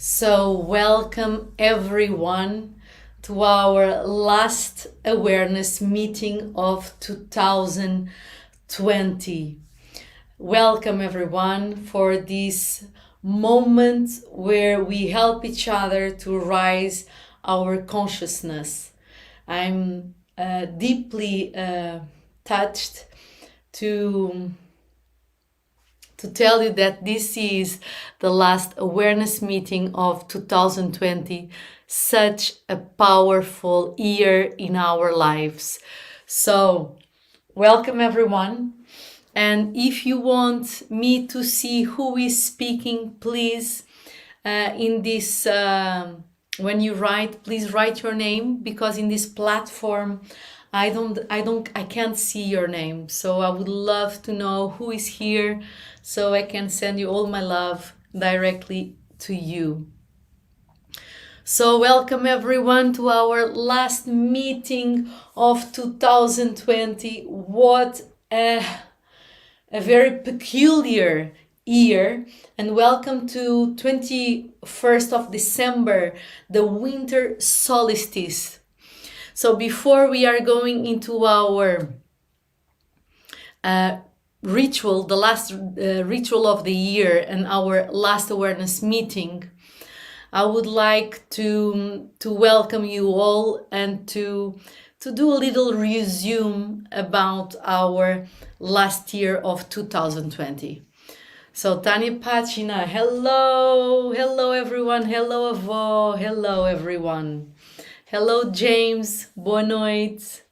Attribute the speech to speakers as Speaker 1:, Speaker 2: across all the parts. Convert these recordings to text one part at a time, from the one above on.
Speaker 1: So, welcome everyone to our last awareness meeting of 2020. Welcome everyone for this moment where we help each other to rise our consciousness. I'm deeply touched to tell you that this is the last awareness meeting of 2020, such a powerful year in our lives. So, welcome everyone. And if you want me to see who is speaking, please, in this, when you write, please write your name, because in this platform, I can't see your name. So I would love to know who is here so I can send you all my love directly to you. So welcome everyone to our last meeting of 2020. What a very peculiar year, and welcome to 21st of December, the Winter Solstice. So before we are going into our ritual, the last ritual of the year and our last awareness meeting, I would like to welcome you all and to do a little resume about our last year of 2020. So Tanya Pachina, hello everyone, hello avó, hello everyone. Hello James, boa noite.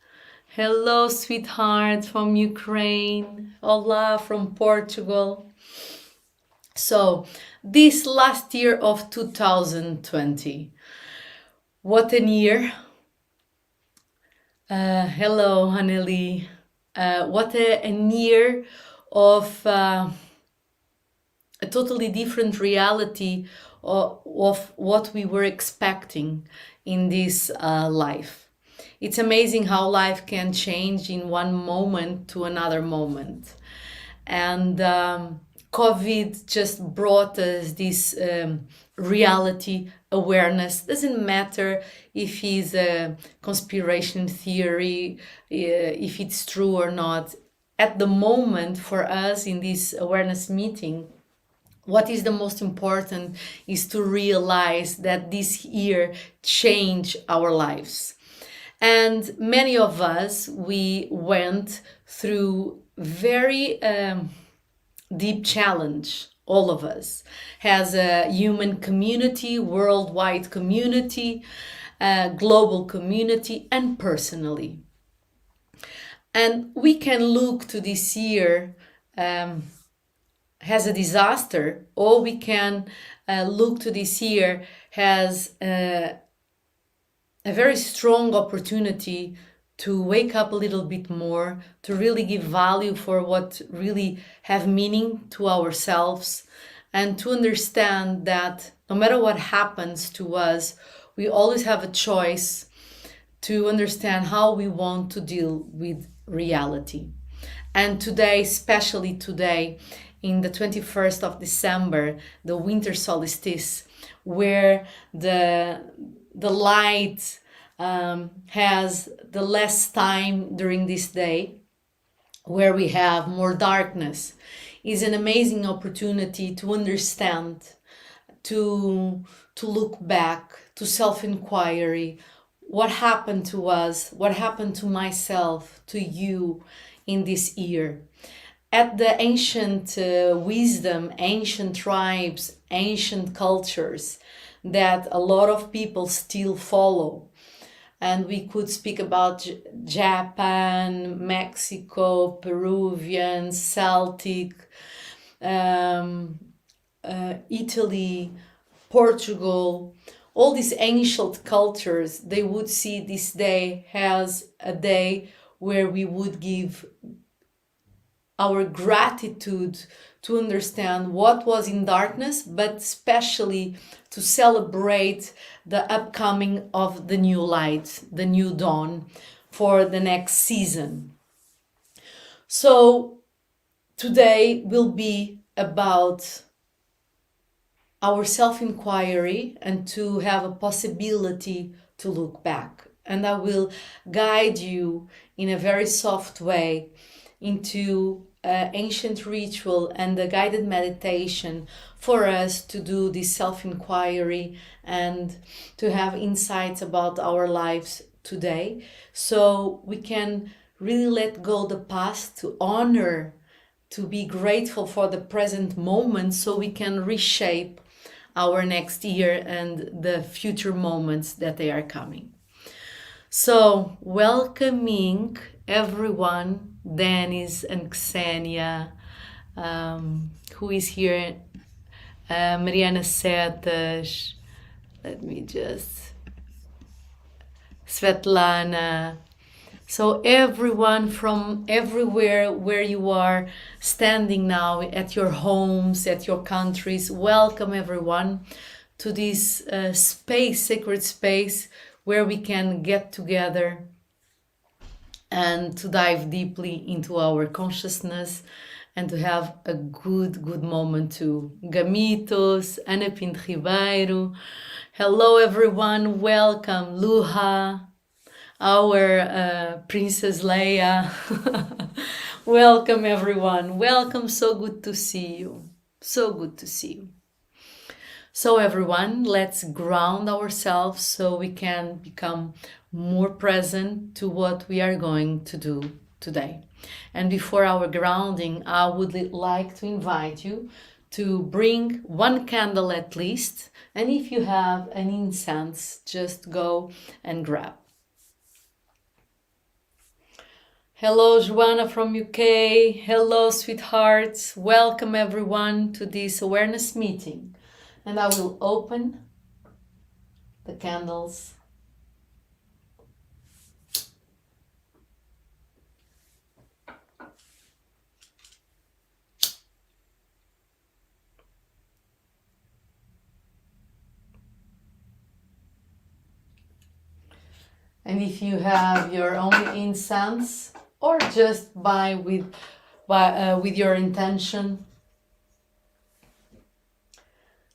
Speaker 1: Hello sweetheart from Ukraine. Hola from Portugal. So this last year of 2020, what a year. Hello Haneli. What a year of a totally different reality of what we were expecting in this life. It's amazing how life can change in one moment to another moment. And COVID just brought us this reality awareness. Doesn't matter if it's a conspiration theory, if it's true or not. At the moment, for us in this awareness meeting, what is the most important is to realize that this year changed our lives. And many of us, we went through very deep challenge. All of us has a human community, worldwide community, global community, and personally. And we can look to this year as a disaster, or we can look to this year as a very strong opportunity to wake up a little bit more, to really give value for what really have meaning to ourselves, and to understand that no matter what happens to us, we always have a choice to understand how we want to deal with reality. And today, especially today, in the 21st of December, the Winter Solstice, where the light has the less time during this day, where we have more darkness, is an amazing opportunity to understand, to look back, to self-inquiry, what happened to us, what happened to myself, to you in this year. At the ancient wisdom, ancient tribes, ancient cultures that a lot of people still follow. And we could speak about Japan, Mexico, Peruvian, Celtic, Italy, Portugal. All these ancient cultures, they would see this day as a day where we would give our gratitude to understand what was in darkness, but especially to celebrate the upcoming of the new light, the new dawn for the next season. So today will be about our self-inquiry and to have a possibility to look back. And I will guide you in a very soft way into ancient ritual and the guided meditation for us to do this self-inquiry and to have insights about our lives today, so we can really let go the past, to honor, to be grateful for the present moment, so we can reshape our next year and the future moments that they are coming. So, welcoming everyone, Dennis and Ksenia, who is here, Mariana Setas, let me just, Svetlana. So everyone from everywhere where you are standing now, at your homes, at your countries, welcome everyone to this space, sacred space, where we can get together and to dive deeply into our consciousness and to have a good moment too. Gamitos, Ana Pinto Ribeiro. Hello everyone, welcome. Luha, our Princess Leia. Welcome everyone, welcome, so good to see you. So good to see you. So everyone, let's ground ourselves so we can become more present to what we are going to do today. And before our grounding, I would like to invite you to bring one candle at least. And if you have an incense, just go and grab. Hello, Joanna from UK. Hello, sweethearts. Welcome everyone to this awareness meeting. And I will open the candles. And if you have your own incense, or just buy with your intention,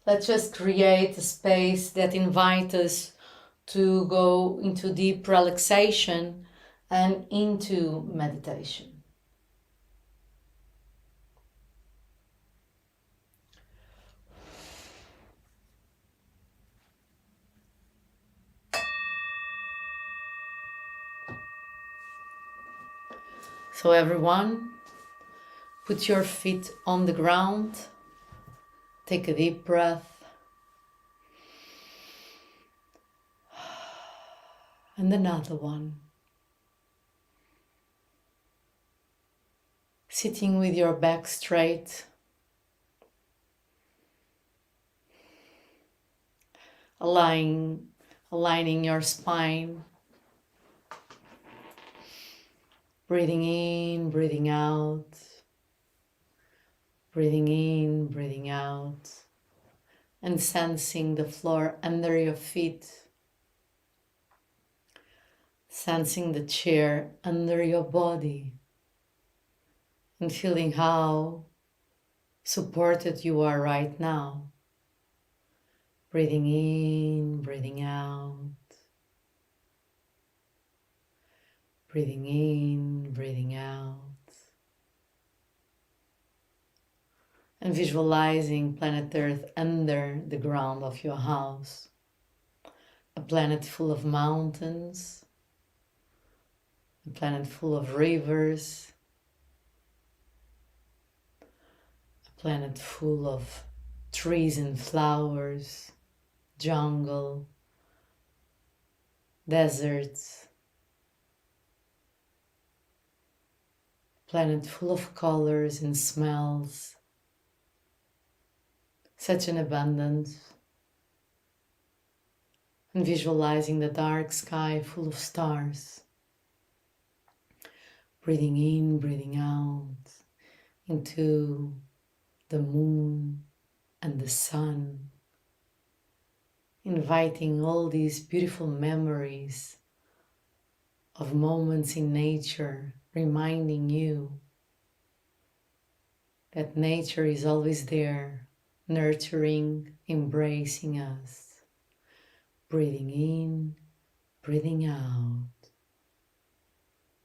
Speaker 1: let's just create a space that invites us to go into deep relaxation and into meditation. So everyone, put your feet on the ground, take a deep breath, and another one. Sitting with your back straight, aligning your spine, breathing in, breathing out, breathing in, breathing out, and sensing the floor under your feet, sensing the chair under your body, and feeling how supported you are right now. Breathing in, breathing out, breathing in, breathing out, and visualizing planet Earth under the ground of your house, a planet full of mountains, a planet full of rivers, a planet full of trees and flowers, jungle, deserts, planet full of colors and smells, such an abundance, and visualizing the dark sky full of stars, breathing in, breathing out into the moon and the sun, inviting all these beautiful memories of moments in nature, reminding you that nature is always there, nurturing, embracing us. Breathing in, breathing out,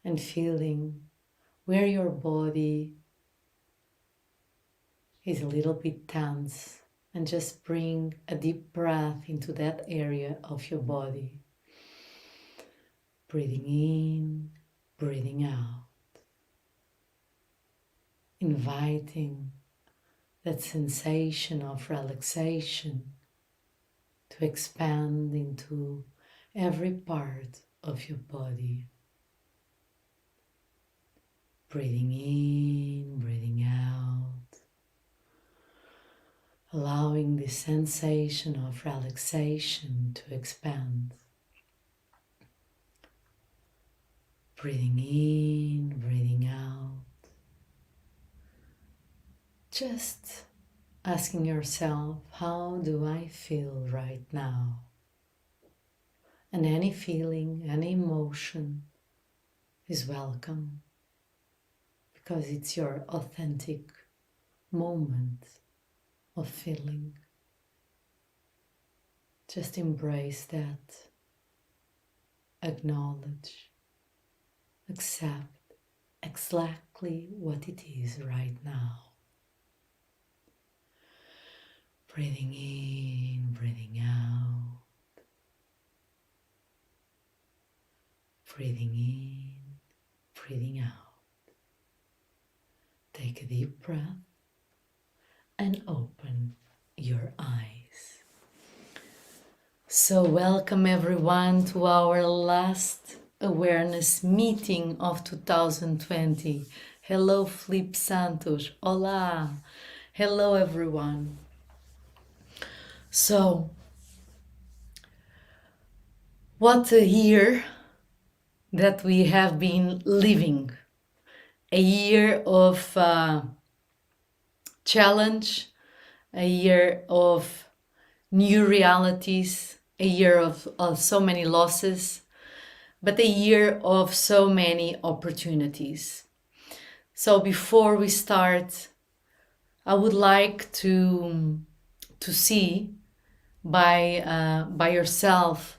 Speaker 1: and feeling where your body is a little bit tense, and just bring a deep breath into that area of your body. Breathing in, breathing out, inviting that sensation of relaxation to expand into every part of your body. Breathing in, breathing out, allowing the sensation of relaxation to expand. Breathing in, breathing out. Just asking yourself, how do I feel right now? And any feeling, any emotion is welcome, because it's your authentic moment of feeling. Just embrace that, acknowledge, accept exactly what it is right now. Breathing in, breathing out. Breathing in, breathing out. Take a deep breath and open your eyes. So welcome everyone to our last awareness meeting of 2020. Hello Flip Santos. Olá. Hello everyone. So, what a year that we have been living. A year of challenge, a year of new realities, a year of so many losses, but a year of so many opportunities. So before we start, I would like to see by yourself,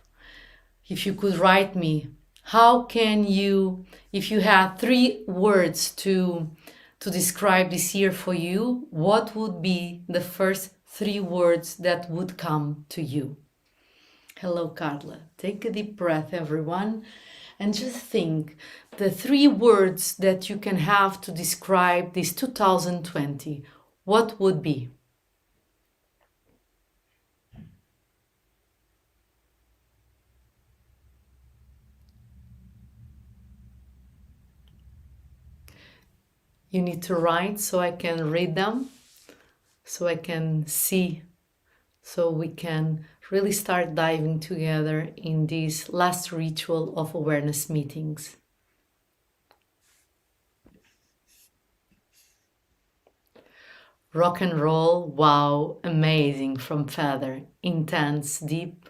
Speaker 1: if you could write me, how can you, if you had 3 words to describe this year for you, what would be the first 3 words that would come to you? Hello, Carla. Take a deep breath, everyone, and just think the 3 words that you can have to describe this 2020. What would be? You need to write so I can read them, so I can see, so we can really start diving together in this last ritual of awareness meetings. Rock and roll, wow, amazing from Feather, intense, deep,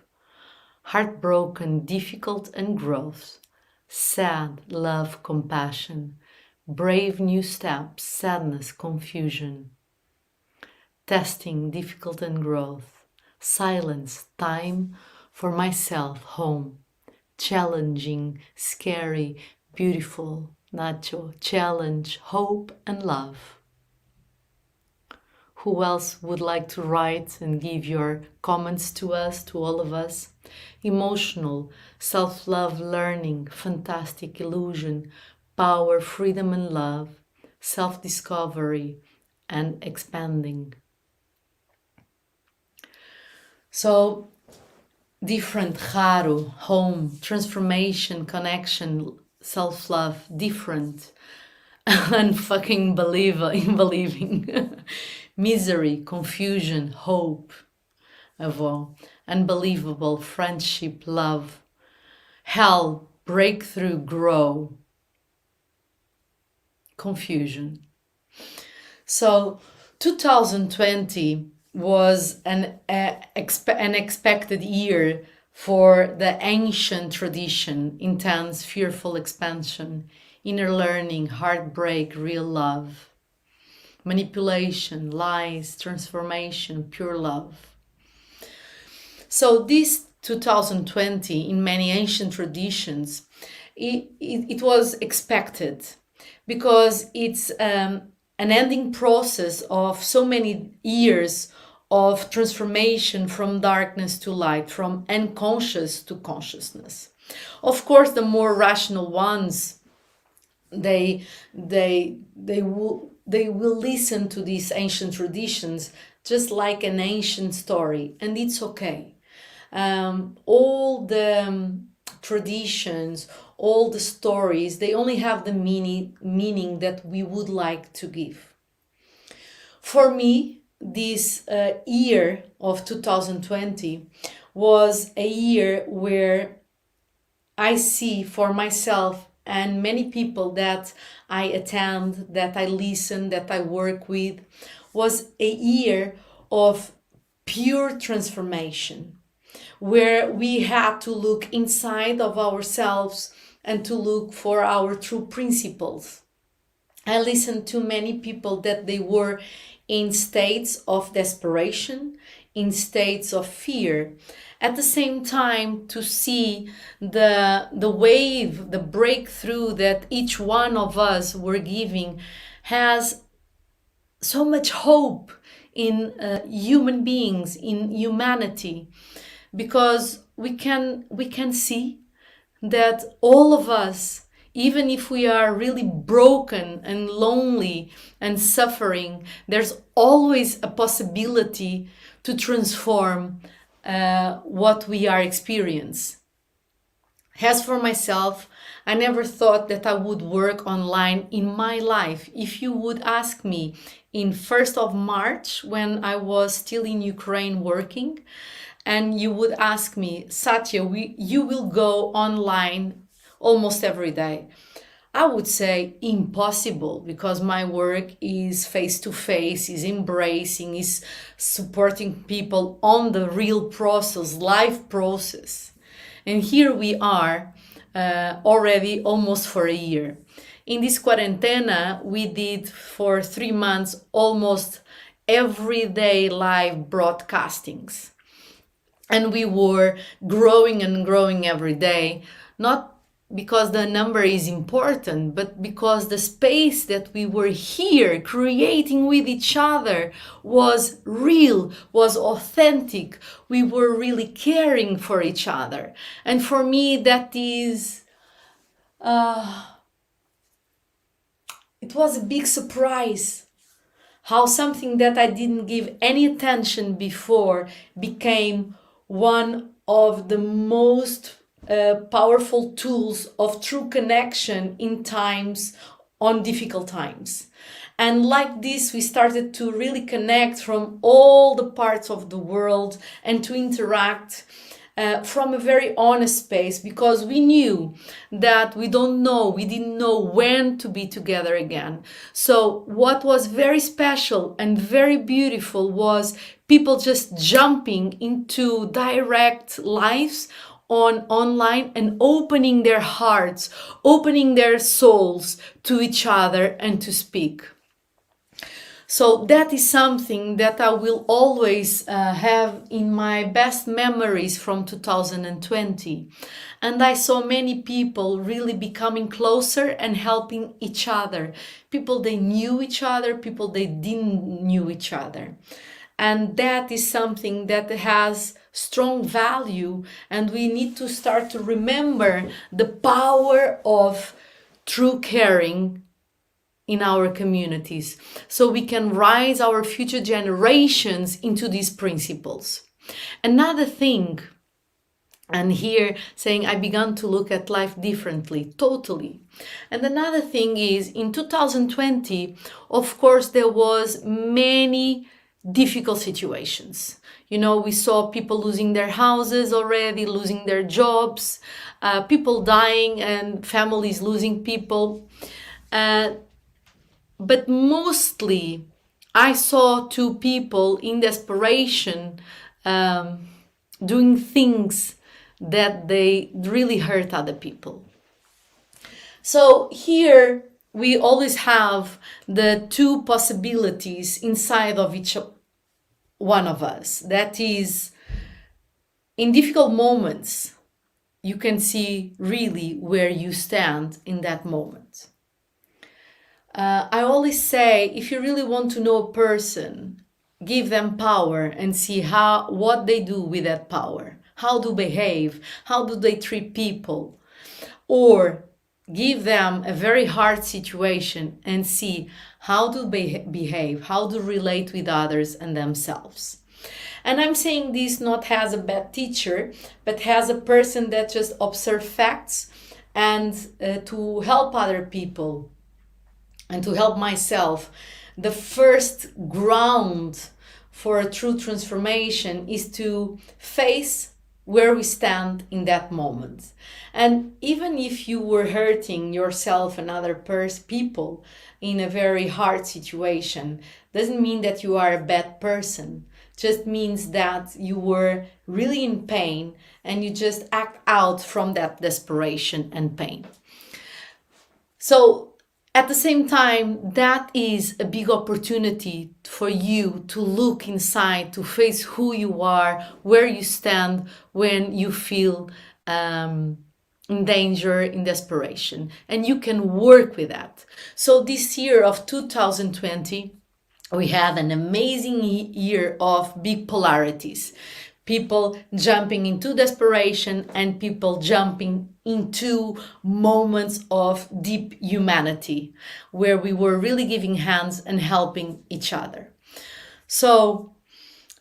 Speaker 1: heartbroken, difficult and growth, sad, love, compassion, brave new steps, sadness, confusion, testing, difficult and growth, silence, time for myself, home, challenging, scary, beautiful, Nacho, challenge, hope and love. Who else would like to write and give your comments to us, to all of us? Emotional, self-love, learning, fantastic, illusion, power, freedom and love, self-discovery and expanding. So different, raro, home, transformation, connection, self-love, different, unfucking believing, misery, confusion, hope, avó, unbelievable, friendship, love, hell, breakthrough, grow, confusion. So 2020 was an expected year for the ancient tradition, intense, fearful expansion, inner learning, heartbreak, real love. manipulation, lies, transformation, pure love. So this 2020, in many ancient traditions, it was expected because it's an ending process of so many years of transformation from darkness to light, from unconscious to consciousness. Of course, the more rational ones, they will listen to these ancient traditions just like an ancient story, and it's okay. All the traditions, all the stories, they only have the meaning that we would like to give. For me, this year of 2020 was a year where I see for myself and many people that I attend, that I listen, that I work with, was a year of pure transformation, where we had to look inside of ourselves and to look for our true principles. I listened to many people that they were in states of desperation, in states of fear. At the same time, to see the wave, the breakthrough that each one of us were giving has so much hope in human beings, in humanity, because we can see that all of us, even if we are really broken and lonely and suffering, there's always a possibility to transform what we are experiencing. As for myself, I never thought that I would work online in my life. If you would ask me in 1st of March, when I was still in Ukraine working, and you would ask me, Satya, you will go online almost every day, I would say impossible, because my work is face to face, is embracing, is supporting people on the real process, life process. And here we are already almost for a year. In this quarantena, we did for 3 months almost everyday live broadcastings. And we were growing and growing every day, not because the number is important, but because the space that we were here creating with each other was real, was authentic. We were really caring for each other. And for me, that is, it was a big surprise how something that I didn't give any attention before became one of the most powerful tools of true connection in times, on difficult times. And like this, we started to really connect from all the parts of the world and to interact from a very honest space, because we knew that we didn't know when to be together again. So what was very special and very beautiful was people just jumping into direct lives online and opening their hearts, opening their souls to each other and to speak. So that is something that I will always have in my best memories from 2020. And I saw many people really becoming closer and helping each other. People they knew each other, people they didn't knew each other. And that is something that has strong value, and we need to start to remember the power of true caring in our communities, so we can rise our future generations into these principles. Another thing, and here saying I began to look at life differently, totally. And another thing is, in 2020, of course, there was many difficult situations. You know, we saw people losing their houses already, losing their jobs, people dying and families losing people. But mostly, I saw two people in desperation doing things that they really hurt other people. So here, we always have the two possibilities inside of each one of us. That is, in difficult moments, you can see really where you stand in that moment. I always say, if you really want to know a person, give them power and see what they do with that power. How do they behave? How do they treat people? Or give them a very hard situation and see how do they behave, how do relate with others and themselves. And I'm saying this not as a bad teacher, but as a person that just observe facts and to help other people and to help myself. The first ground for a true transformation is to face where we stand in that moment. And even if you were hurting yourself and other people in a very hard situation, doesn't mean that you are a bad person. Just means that you were really in pain and you just act out from that desperation and pain. So at the same time, that is a big opportunity for you to look inside, to face who you are, where you stand when you feel in danger, in desperation. And you can work with that. So this year of 2020, we had an amazing year of big polarities. People jumping into desperation and people jumping into moments of deep humanity where we were really giving hands and helping each other. So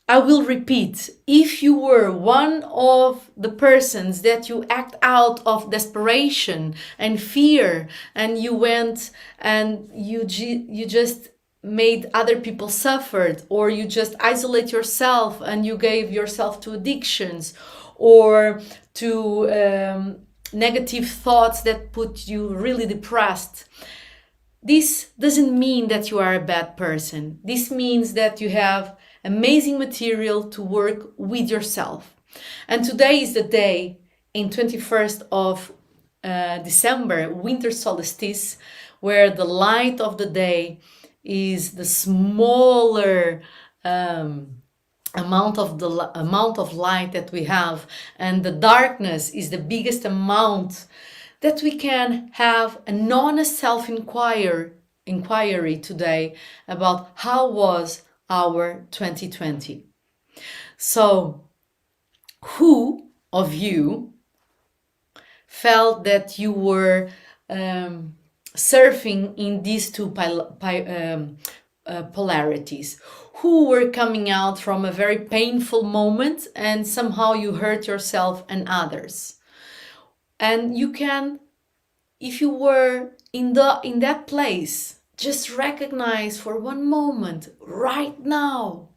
Speaker 1: I will repeat, if you were one of the persons that you act out of desperation and fear and you went and you just made other people suffered, or you just isolate yourself and you gave yourself to addictions or to negative thoughts that put you really depressed, this doesn't mean that you are a bad person. This means that you have amazing material to work with yourself. And today is the day, in 21st of December, Winter Solstice, where the light of the day is the smaller amount of light that we have, and the darkness is the biggest amount that we can have an honest self-inquiry today about how was our 2020. So, who of you felt that you were surfing in these two polarities? Who were coming out from a very painful moment and somehow you hurt yourself and others? And you can, if you were in that place, just recognize for one moment, right now,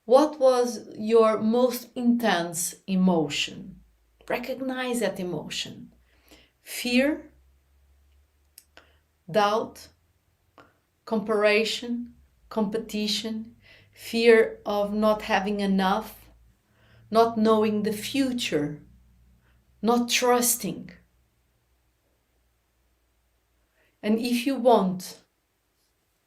Speaker 1: what was your most intense emotion? Recognize that emotion. Fear, doubt, comparison, competition, fear of not having enough, not knowing the future, not trusting. And if you want,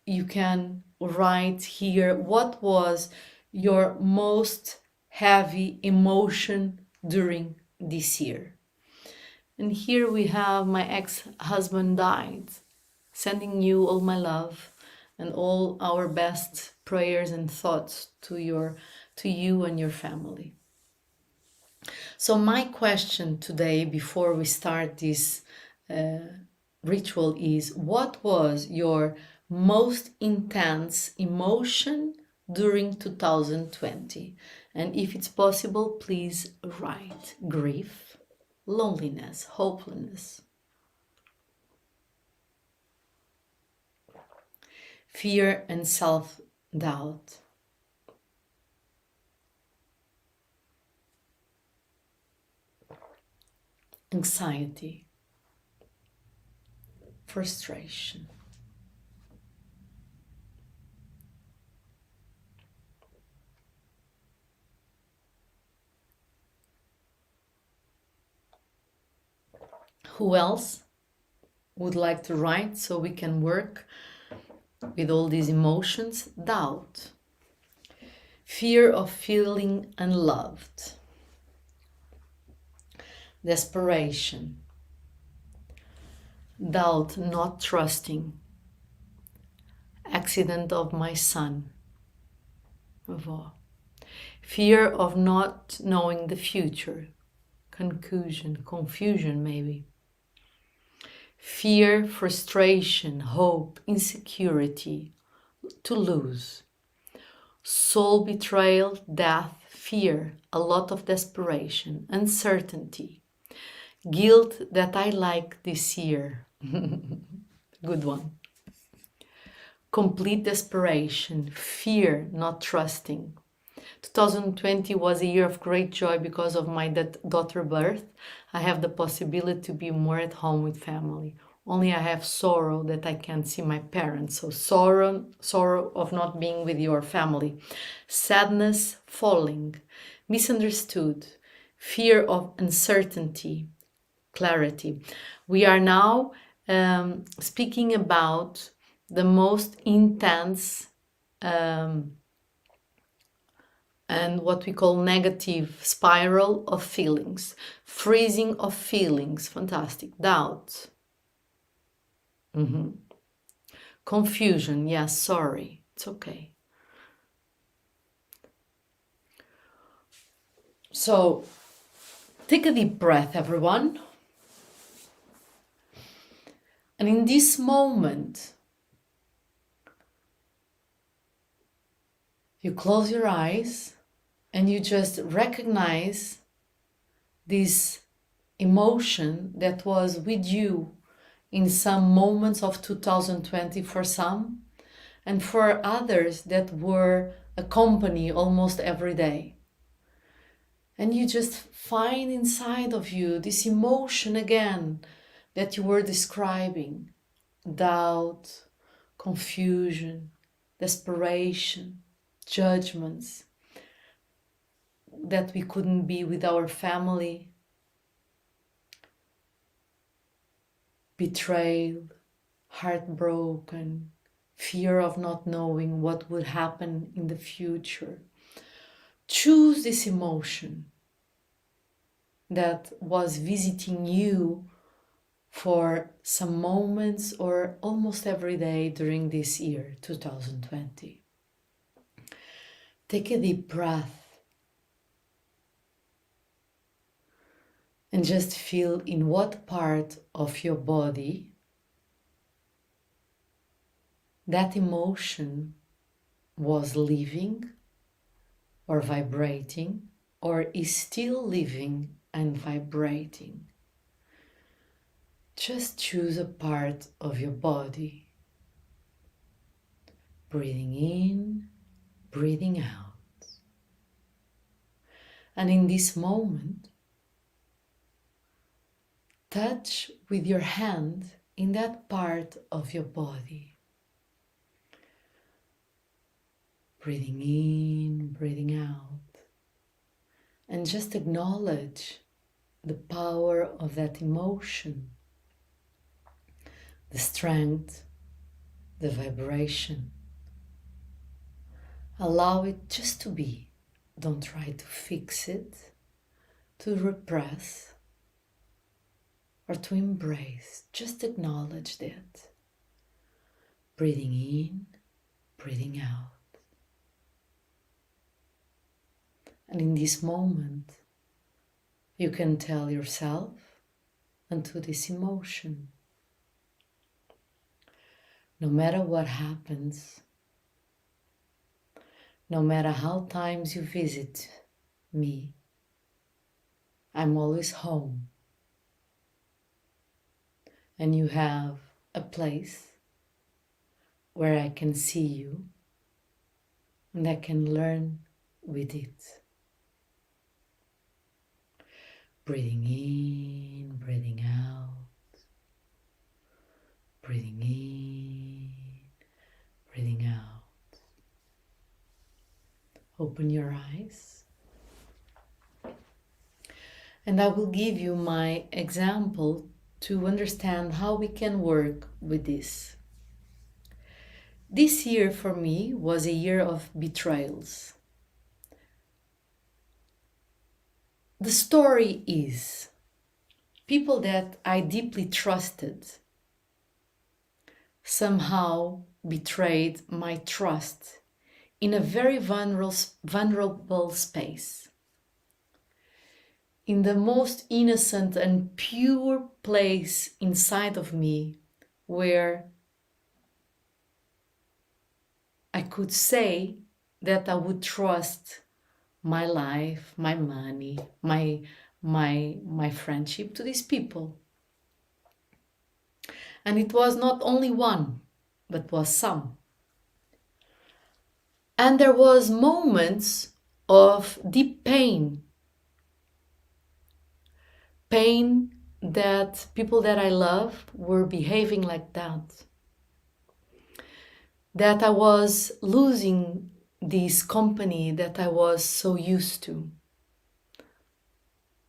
Speaker 1: you can write here what was your most heavy emotion during this year. And here we have my ex-husband died, sending you all my love and all our best prayers and thoughts to you and your family. So my question today, before we start this ritual, is what was your most intense emotion during 2020? And if it's possible, please write grief, loneliness, hopelessness, fear and self-doubt, anxiety, frustration. Who else? would like to write so we can work with all these emotions. Doubt. Fear of feeling unloved. Desperation. Doubt, not trusting. Accident of my son. Fear of not knowing the future. Confusion maybe. Fear, frustration, hope, insecurity, to lose. Soul betrayal, death, fear, a lot of desperation, uncertainty. Guilt that I like this year. Good one. Complete desperation, fear, not trusting. 2020 was a year of great joy because of my daughter birth. I have the possibility to be more at home with family. Only I have sorrow that I can't see my parents. So sorrow of not being with your family. Sadness, falling, misunderstood, fear of uncertainty, clarity. We are now speaking about the most intense and what we call negative spiral of feelings, freezing of feelings, fantastic, doubt, confusion, yes, sorry, it's okay. So take a deep breath, everyone. And in this moment, you close your eyes and you just recognize this emotion that was with you in some moments of 2020 for some, and for others that were accompanied almost every day. And you just find inside of you this emotion again that you were describing: doubt, confusion, desperation, judgments, that we couldn't be with our family, betrayed, heartbroken, fear of not knowing what would happen in the future. Choose this emotion that was visiting you for some moments or almost every day during this year, 2020. Take a deep breath and just feel in what part of your body that emotion was living or vibrating, or is still living and vibrating. Just choose a part of your body. Breathing in, breathing out. And in this moment, touch with your hand in that part of your body. Breathing in, breathing out. And just acknowledge the power of that emotion, the strength, the vibration. Allow it just to be. Don't try to fix it, to repress, or to embrace. Just acknowledge that. Breathing in, breathing out. And in this moment, you can tell yourself and to this emotion, no matter what happens, no matter how times you visit me, I'm always home. And you have a place where I can see you and I can learn with it. Breathing in, breathing out. Breathing in, breathing out. Open your eyes. And I will give you my example to understand how we can work with this. This year for me was a year of betrayals. The story is people that I deeply trusted somehow betrayed my trust in a very vulnerable space. In the most innocent and pure place inside of me where I could say that I would trust my life, my money, my friendship to these people. And it was not only one, but was some. And there was moments of deep pain that people that I love were behaving like that I was losing this company that I was so used to.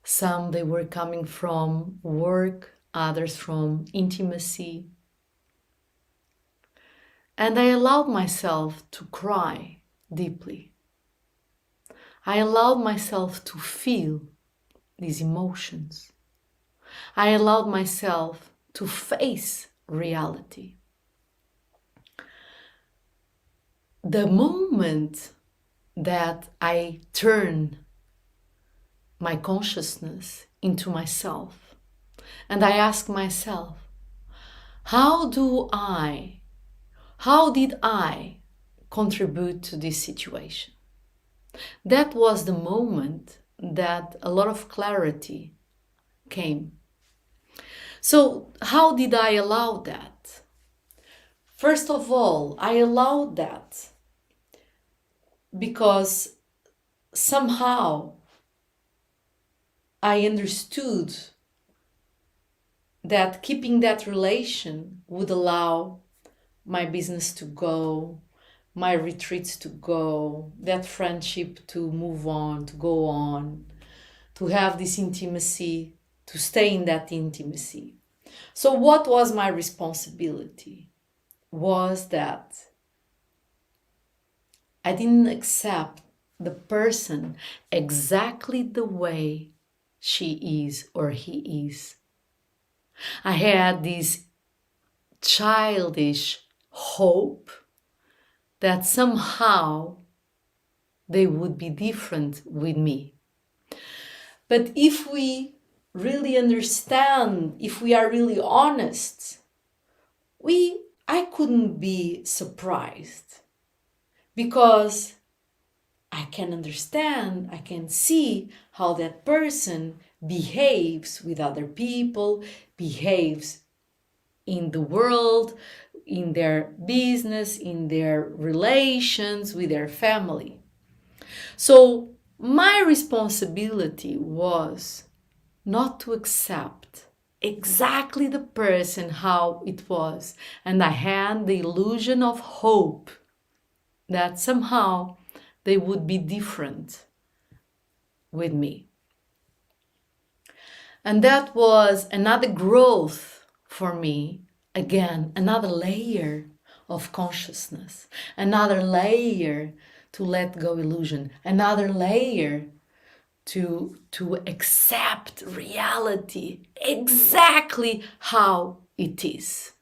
Speaker 1: Some they were coming from work, others from intimacy. And I allowed myself to cry deeply. I allowed myself to feel these emotions. I allowed myself to face reality. The moment that I turn my consciousness into myself and I ask myself, how did I contribute to this situation? That was the moment that a lot of clarity came. So how did I allow that? First of all, I allowed that because somehow I understood that keeping that relation would allow my business to go, my retreats to go, that friendship to move on, to go on, to have this intimacy, to stay in that intimacy. So what was my responsibility? Was that I didn't accept the person exactly the way she is or he is. I had this childish hope that somehow they would be different with me. But if we really understand, if we are really honest, I couldn't be surprised because I can understand, I can see how that person behaves with other people, behaves in the world, in their business, in their relations with their family. So my responsibility was not to accept exactly the person how it was. And I had the illusion of hope that somehow they would be different with me. And that was another growth for me. Again, another layer of consciousness, another layer to let go illusion, another layer to accept reality exactly how it is.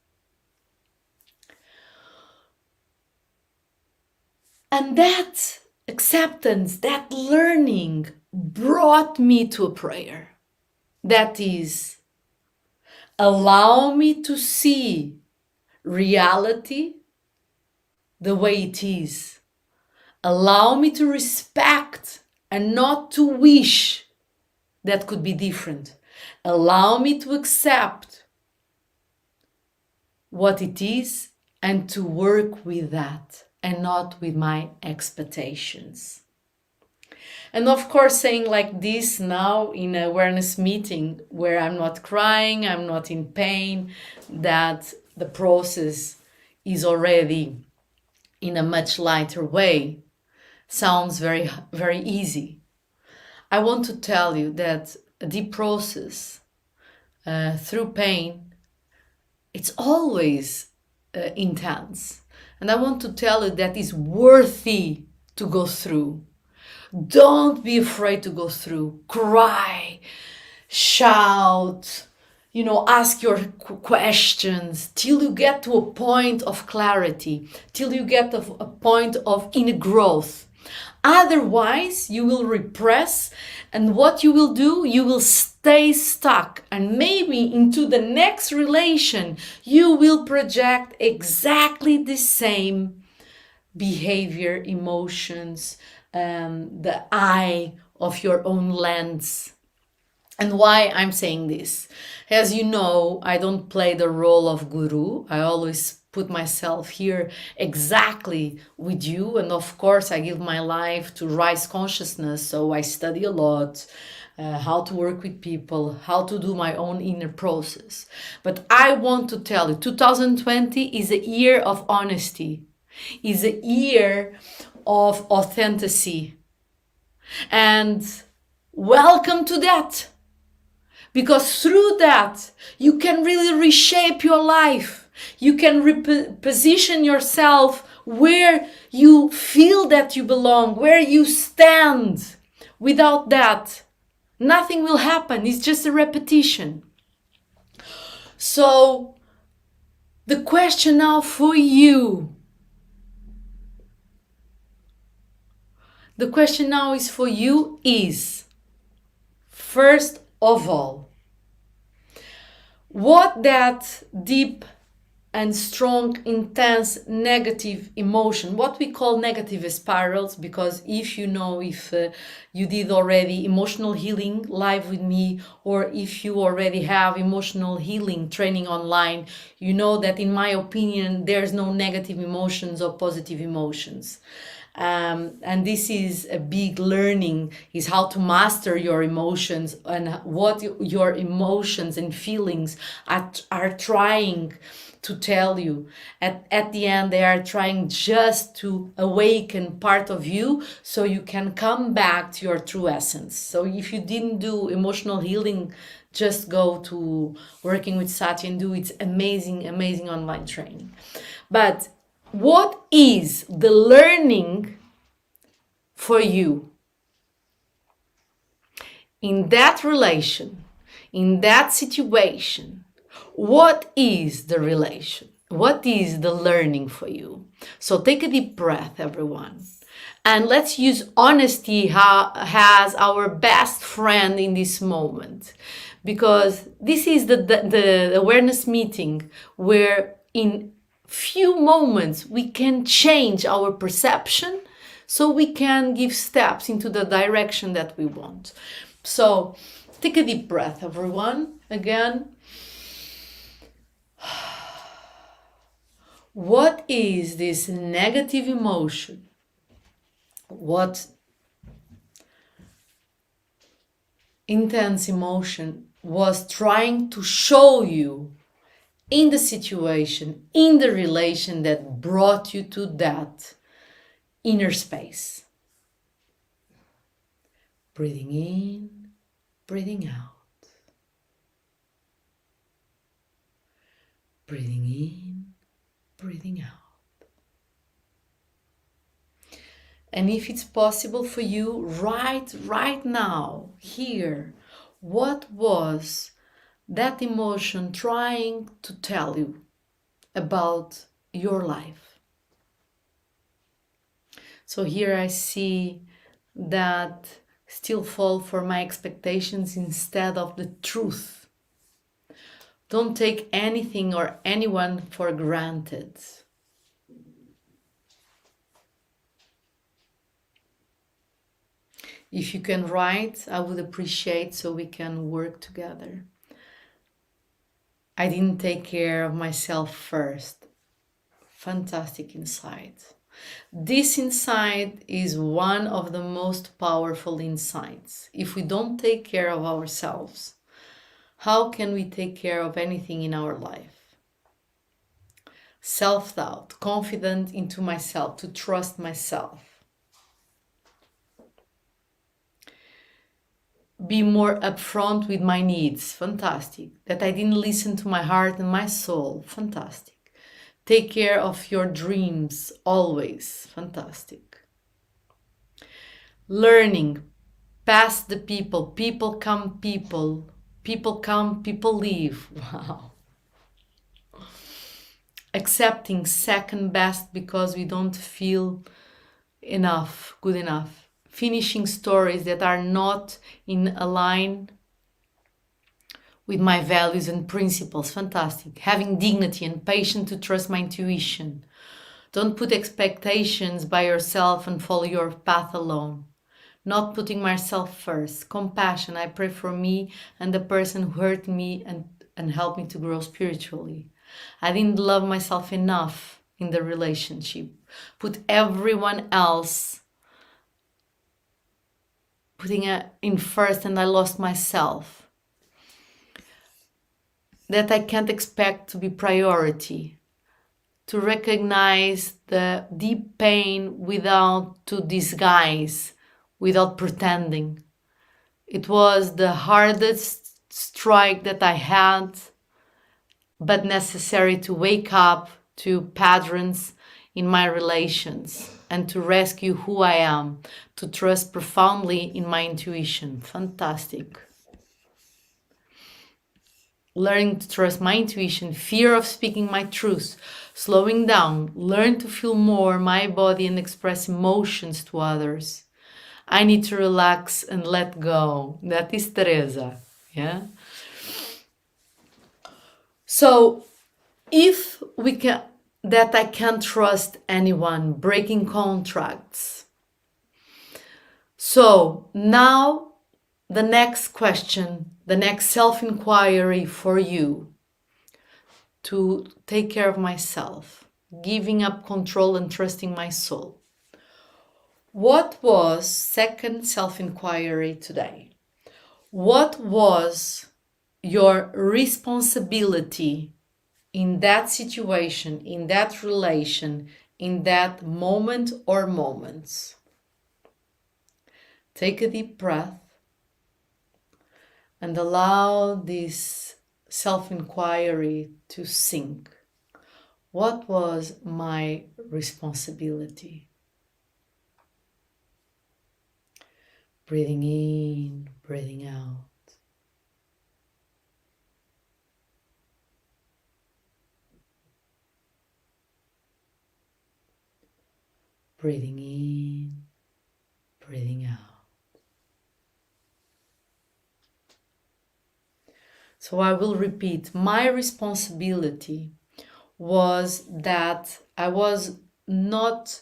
Speaker 1: And that acceptance, that learning brought me to a prayer. That is, allow me to see reality the way it is. Allow me to respect and not to wish that could be different. Allow me to accept what it is and to work with that and not with my expectations. And of course, saying like this now in an awareness meeting where I'm not crying, I'm not in pain, that the process is already in a much lighter way, sounds very, very easy. I want to tell you that a deep process through pain, it's always intense. And I want to tell you that it's worthy to go through. Don't be afraid to go through. Cry, shout, ask your questions till you get to a point of clarity, till you get to a point of inner growth. Otherwise, you will repress, and what you will do, you will stay stuck, and maybe into the next relation, you will project exactly the same behavior, emotions, the eye of your own lens. And why I'm saying this? As you know, I don't play the role of guru. I always put myself here exactly with you. And of course, I give my life to rise consciousness. So I study a lot, how to work with people, how to do my own inner process. But I want to tell you, 2020 is a year of honesty, is a year of authenticity. And welcome to that. Because through that, you can really reshape your life. You can reposition yourself where you feel that you belong, where you stand. Without that, nothing will happen. It's just a repetition. So, the question now for you. The question now is for you is, first of all, what that deep and strong, intense negative emotion, what we call negative spirals, because if you did already emotional healing live with me, or if you already have emotional healing training online, you know that in my opinion, there's no negative emotions or positive emotions. And this is a big learning, is how to master your emotions and what your emotions and feelings are trying to tell you. At the end, they are trying just to awaken part of you so you can come back to your true essence. So if you didn't do emotional healing, just go to Working with Satya and do its amazing, amazing online training. But what is the learning for you in that relation, in that situation? What is the relation? What is the learning for you? So take a deep breath, everyone. And let's use honesty as our best friend in this moment. Because this is the awareness meeting where in few moments we can change our perception so we can give steps into the direction that we want. So take a deep breath, everyone. Again. What is this negative emotion? What intense emotion was trying to show you in the situation, in the relation that brought you to that inner space? Breathing in, breathing out. Breathing in, breathing out. And if it's possible for you, write right now, here, what was that emotion trying to tell you about your life? So here I see that still fall for my expectations instead of the truth. Don't take anything or anyone for granted. If you can write, I would appreciate so we can work together. I didn't take care of myself first. Fantastic insight. This insight is one of the most powerful insights. If we don't take care of ourselves, how can we take care of anything in our life? Self-doubt, confident into myself, to trust myself. be more upfront with my needs. Fantastic. That I didn't listen to my heart and my soul. Fantastic. Take care of your dreams always. Fantastic. Learning past the people. People come, people. People come, people leave. Wow. Accepting second best because we don't feel enough, good enough. Finishing stories that are not in line with my values and principles. Fantastic. Having dignity and patience to trust my intuition. Don't put expectations by yourself and follow your path alone. Not putting myself first. Compassion. I pray for me and the person who hurt me and helped me to grow spiritually. I didn't love myself enough in the relationship. Put everyone else putting it in first and I lost myself. That I can't expect to be priority. To recognize the deep pain without to disguise, without pretending. It was the hardest strike that I had, but necessary to wake up to patterns in my relations and to rescue who I am, to trust profoundly in my intuition. Fantastic. Learning to trust my intuition, fear of speaking my truth, slowing down, learn to feel more my body and express emotions to others. I need to relax and let go. That is Teresa. Yeah. So if we can, that I can't trust anyone, breaking contracts. So now the next question, the next self-inquiry for you, to take care of myself, giving up control and trusting my soul. What was, second self-inquiry today, what was your responsibility in that situation, in that relation, in that moment or moments? Take a deep breath and allow this self-inquiry to sink. What was my responsibility? Breathing in, breathing out. Breathing in, breathing out. So I will repeat, my responsibility was that I was not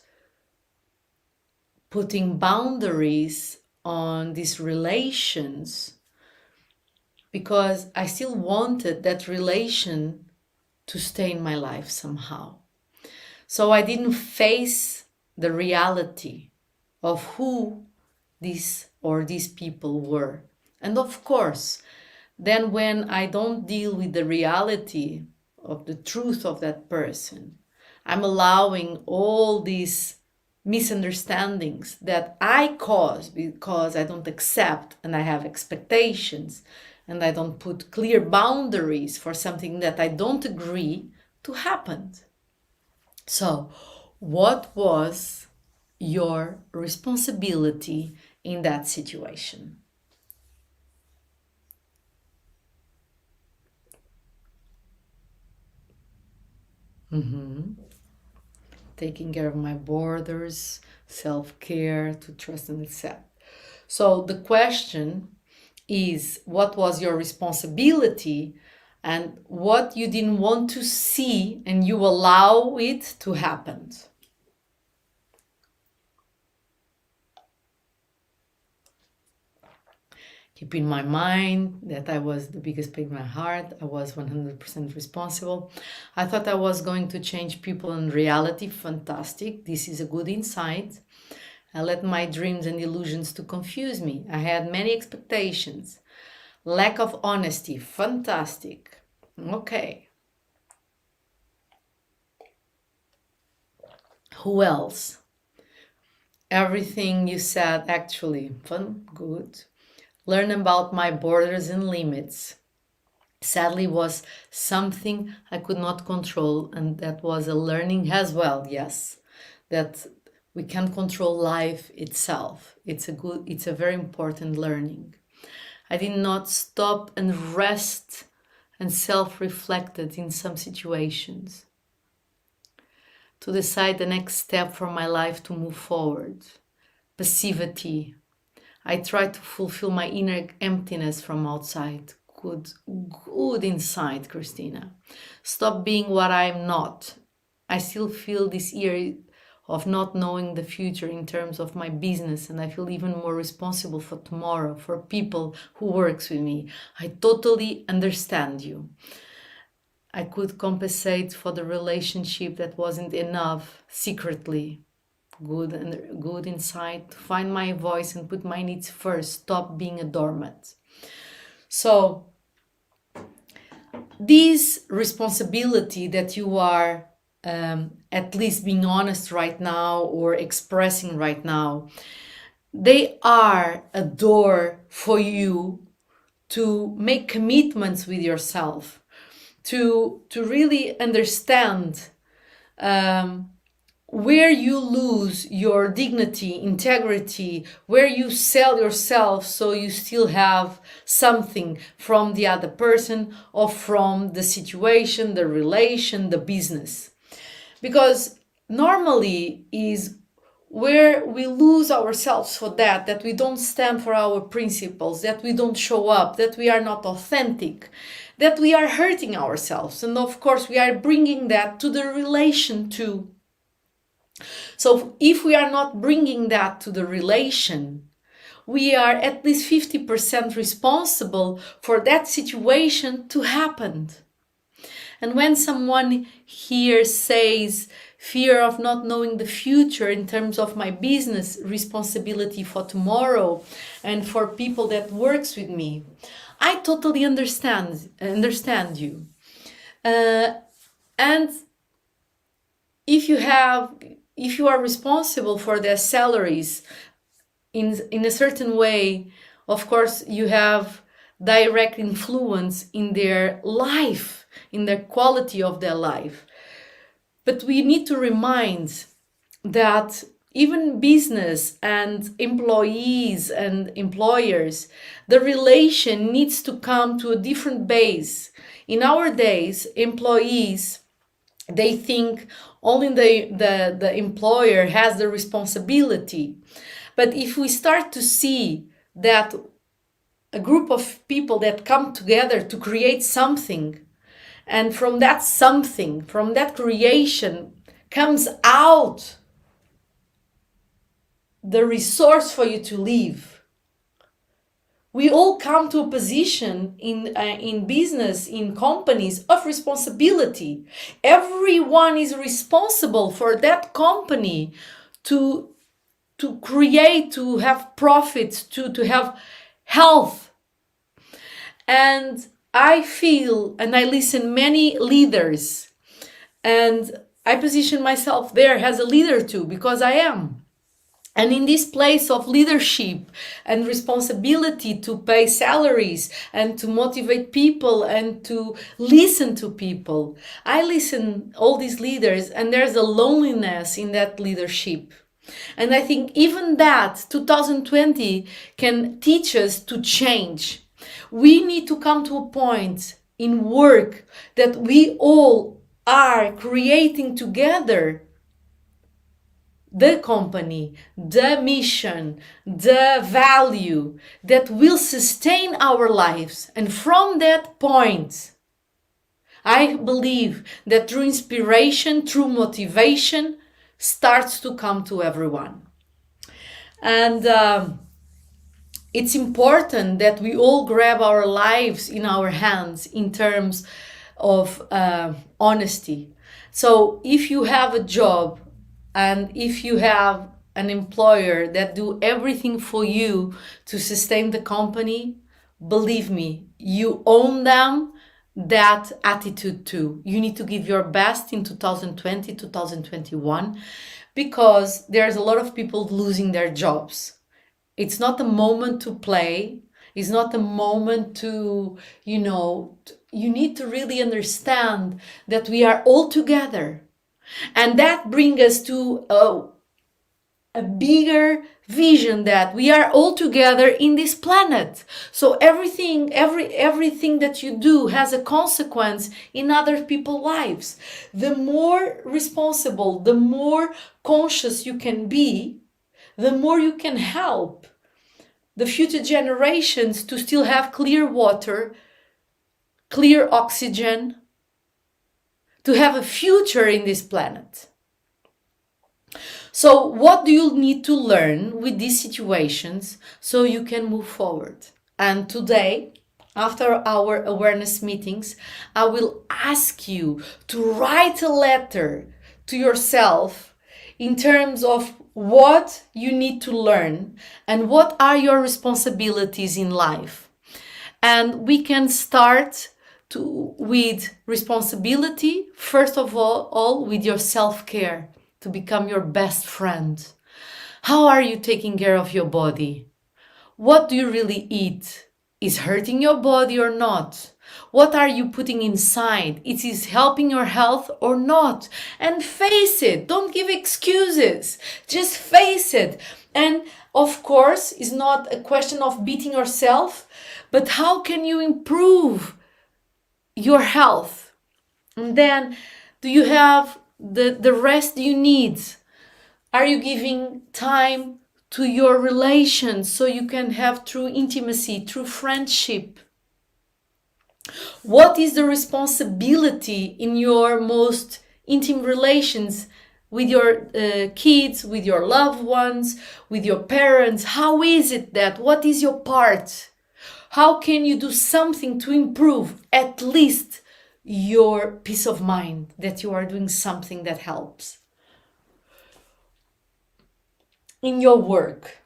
Speaker 1: putting boundaries on these relations because I still wanted that relation to stay in my life somehow. So I didn't face the reality of who these people were. And of course, then when I don't deal with the reality of the truth of that person, I'm allowing all these misunderstandings that I cause because I don't accept and I have expectations and I don't put clear boundaries for something that I don't agree to happen. So, what was your responsibility in that situation? Taking care of my borders, self-care, to trust and accept. So the question is, what was your responsibility and what you didn't want to see and you allow it to happen? Keep in my mind that I was the biggest pain in my heart. I was 100% responsible. I thought I was going to change people in reality. Fantastic. This is a good insight. I let my dreams and illusions to confuse me. I had many expectations. Lack of honesty. Fantastic. Okay. Who else? Everything you said actually. Fun. Good. learn about my borders and limits. Sadly, was something I could not control, and that was a learning as well. Yes, that we can't control life itself. It's a very important learning. I did not stop and rest and self-reflected in some situations to decide the next step for my life to move forward. Passivity. I tried to fulfill my inner emptiness from outside. Good inside, Christina. Stop being what I'm not. I still feel this year of not knowing the future in terms of my business, and I feel even more responsible for tomorrow, for people who works with me. I totally understand you. I could compensate for the relationship that wasn't enough secretly. Good inside, to find my voice and put my needs first. Stop being a doormat. So this responsibility that you are at least being honest right now or expressing right now, they are a door for you to make commitments with yourself, to really understand where you lose your dignity, integrity, where you sell yourself so you still have something from the other person or from the situation, the relation, the business. Because normally is where we lose ourselves for that we don't stand for our principles, that we don't show up, that we are not authentic, that we are hurting ourselves. And of course, we are bringing that to the relation too. So if we are not bringing that to the relation, we are at least 50% responsible for that situation to happen. And when someone here says fear of not knowing the future in terms of my business, responsibility for tomorrow, and for people that works with me, I totally understand you. And if you are responsible for their salaries in a certain way, of course you have direct influence in their life, in the quality of their life. But we need to remind that even business and employees and employers, the relation needs to come to a different base. In our days, employees, they think only the employer has the responsibility. But if we start to see that a group of people that come together to create something, and from that something, from that creation, comes out the resource for you to live. We all come to a position in business, in companies, of responsibility. Everyone is responsible for that company to create, to have profits, to have health. And I feel, and I listen many leaders, and I position myself there as a leader too, because I am. And in this place of leadership and responsibility to pay salaries and to motivate people and to listen to people, I listen all these leaders, and there's a loneliness in that leadership. And I think even that 2020 can teach us to change. We need to come to a point in work that we all are creating together the company, the mission, the value that will sustain our lives. And from that point, I believe that through inspiration, through motivation, starts to come to everyone. And it's important that we all grab our lives in our hands in terms of honesty. So if you have a job, and if you have an employer that do everything for you to sustain the company, believe me, you own them that attitude too. You need to give your best in 2020, 2021, because there's a lot of people losing their jobs. It's not a moment to play. It's not a moment to, you need to really understand that we are all together. And that brings us to a bigger vision that we are all together in this planet. So everything that you do has a consequence in other people's lives. The more responsible, the more conscious you can be, the more you can help the future generations to still have clear water, clear oxygen, to have a future in this planet. So what do you need to learn with these situations so you can move forward? And today, after our awareness meetings, I will ask you to write a letter to yourself in terms of what you need to learn and what are your responsibilities in life. And we can start with responsibility, first of all with your self-care, to become your best friend. How are you taking care of your body? What do you really eat? Is hurting your body or not? What are you putting inside? It is helping your health or not? And face it. Don't give excuses. Just face it. And of course, it's not a question of beating yourself, but how can you improve your health? And then, do you have the rest you need? Are you giving time to your relations so you can have true intimacy, true friendship? What is the responsibility in your most intimate relations with your kids, with your loved ones, with your parents? How is it that? What is your part? How can you do something to improve at least your peace of mind, that you are doing something that helps? In your work,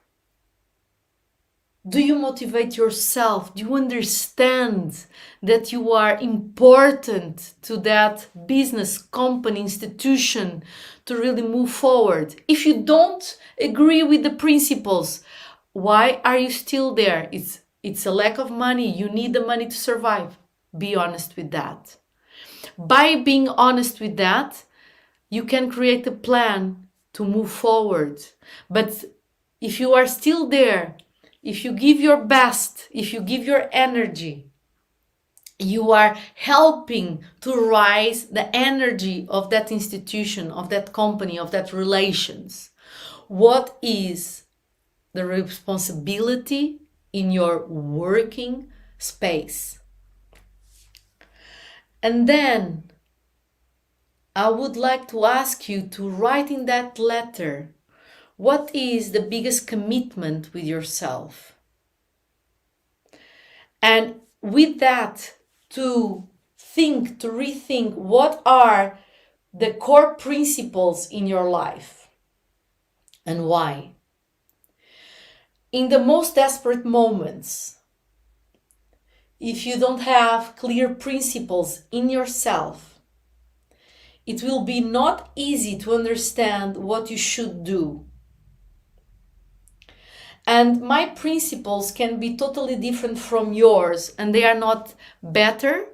Speaker 1: do you motivate yourself? Do you understand that you are important to that business, company, institution to really move forward? If you don't agree with the principles, why are you still there? It's a lack of money. You need the money to survive. Be honest with that. By being honest with that, you can create a plan to move forward. But if you are still there, if you give your best, if you give your energy, you are helping to rise the energy of that institution, of that company, of that relations. What is the responsibility in your working space? And then I would like to ask you to write in that letter, what is the biggest commitment with yourself? And with that, to rethink what are the core principles in your life and why. In the most desperate moments, if you don't have clear principles in yourself, it will be not easy to understand what you should do. And my principles can be totally different from yours, and they are not better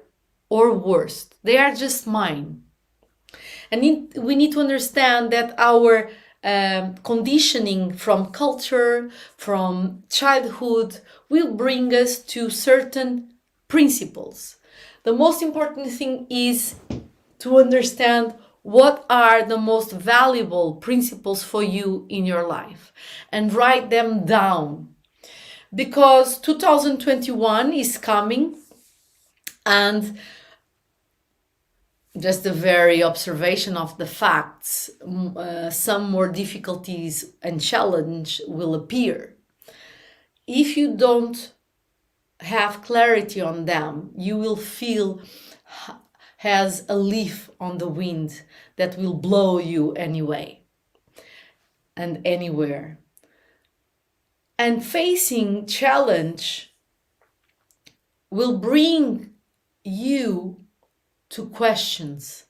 Speaker 1: or worse. They are just mine. And we need to understand that our conditioning from culture, from childhood, will bring us to certain principles. The most important thing is to understand what are the most valuable principles for you in your life and write them down, because 2021 is coming, and just the very observation of the facts, some more difficulties and challenge will appear. If you don't have clarity on them, you will feel has a leaf on the wind that will blow you anyway and anywhere. And facing challenge will bring you to questions,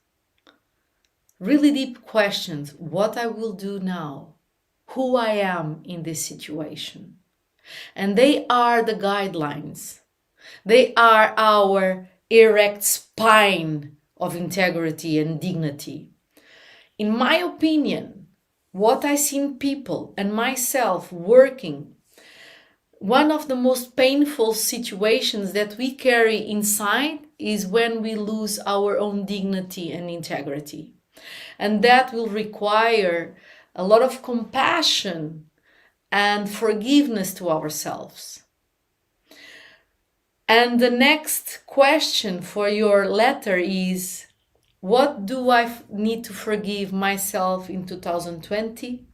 Speaker 1: really deep questions. What I will do now, who I am in this situation, And they are the guidelines. They are our erect spine of integrity and dignity. In my opinion, what I see in people and myself working, one of the most painful situations that we carry inside is when we lose our own dignity and integrity. And that will require a lot of compassion and forgiveness to ourselves. And the next question for your letter is, what do I need to forgive myself in 2020?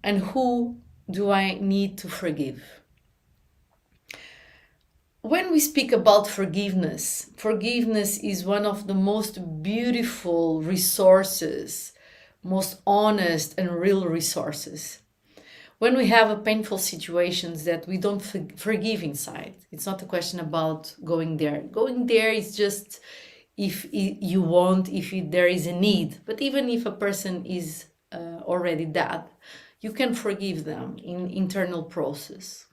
Speaker 1: And who do I need to forgive? When we speak about forgiveness, forgiveness is one of the most beautiful resources, most honest and real resources. When we have a painful situations that we don't forgive inside, it's not a question about going there. Going there is just if you want, if there is a need. But even if a person is already dead, you can forgive them in internal process.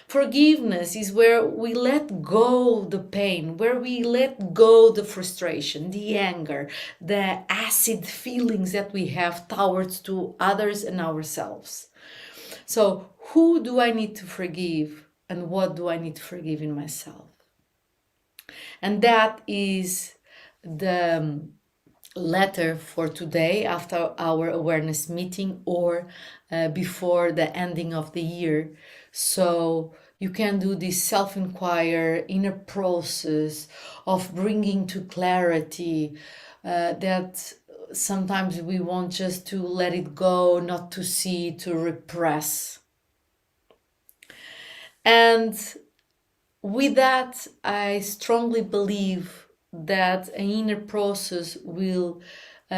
Speaker 1: Forgiveness is where we let go the pain, where we let go the frustration, the anger, the acid feelings that we have towards to others and ourselves. So who do I need to forgive and what do I need to forgive in myself? And that is the letter for today after our awareness meeting or before the ending of the year. So you can do this self-inquire inner process of bringing to clarity that sometimes we want just to let it go, not to see, to repress. And with that, I strongly believe that an inner process will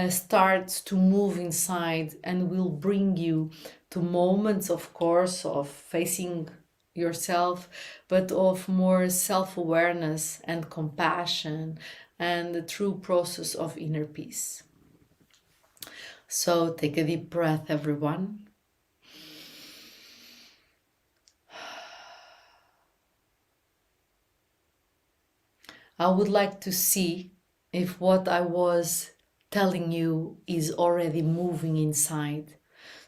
Speaker 1: start to move inside and will bring you to moments, of course, of facing yourself, but of more self-awareness and compassion and the true process of inner peace. So take a deep breath, everyone. I would like to see if what I was telling you is already moving inside.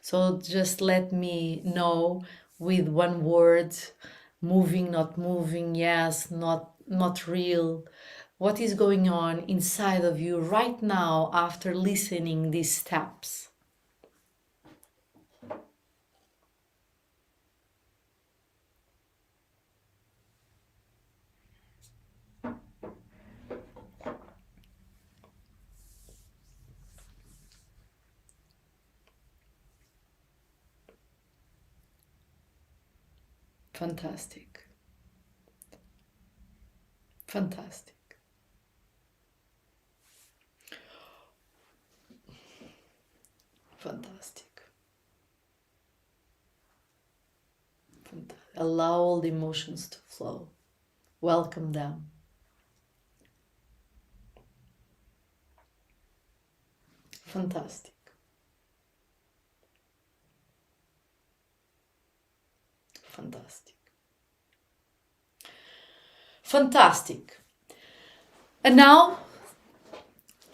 Speaker 1: So just let me know with one word, moving, not moving, yes, not real. What is going on inside of you right now after listening these steps? Fantastic. Fantastic. Fantastic. Allow all the emotions to flow. Welcome them. Fantastic. Fantastic. Fantastic. And now,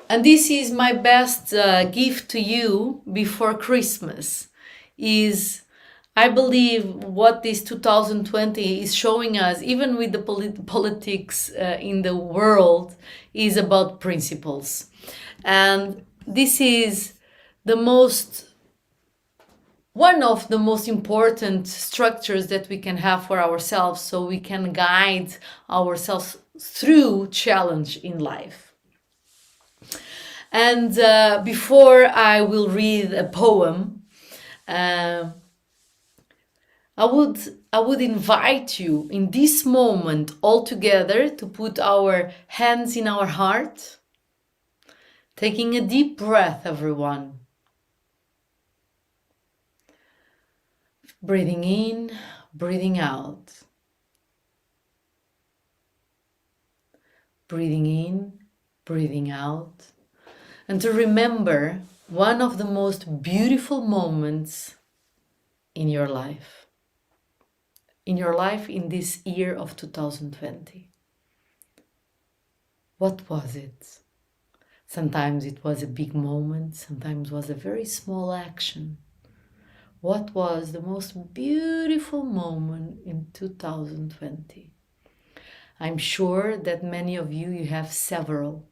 Speaker 1: and this is my best gift to you before Christmas, is I believe what this 2020 is showing us, even with the politics in the world, is about principles. And this is one of the most important structures that we can have for ourselves, so we can guide ourselves through challenge in life. And before I will read a poem, I would invite you in this moment all together to put our hands in our heart, taking a deep breath, everyone. Breathing in, breathing out. Breathing in, breathing out. And to remember one of the most beautiful moments in your life. in your life in this year of 2020? What was it? Sometimes it was a big moment, sometimes it was a very small action. What was the most beautiful moment in 2020? I'm sure that many of you have several.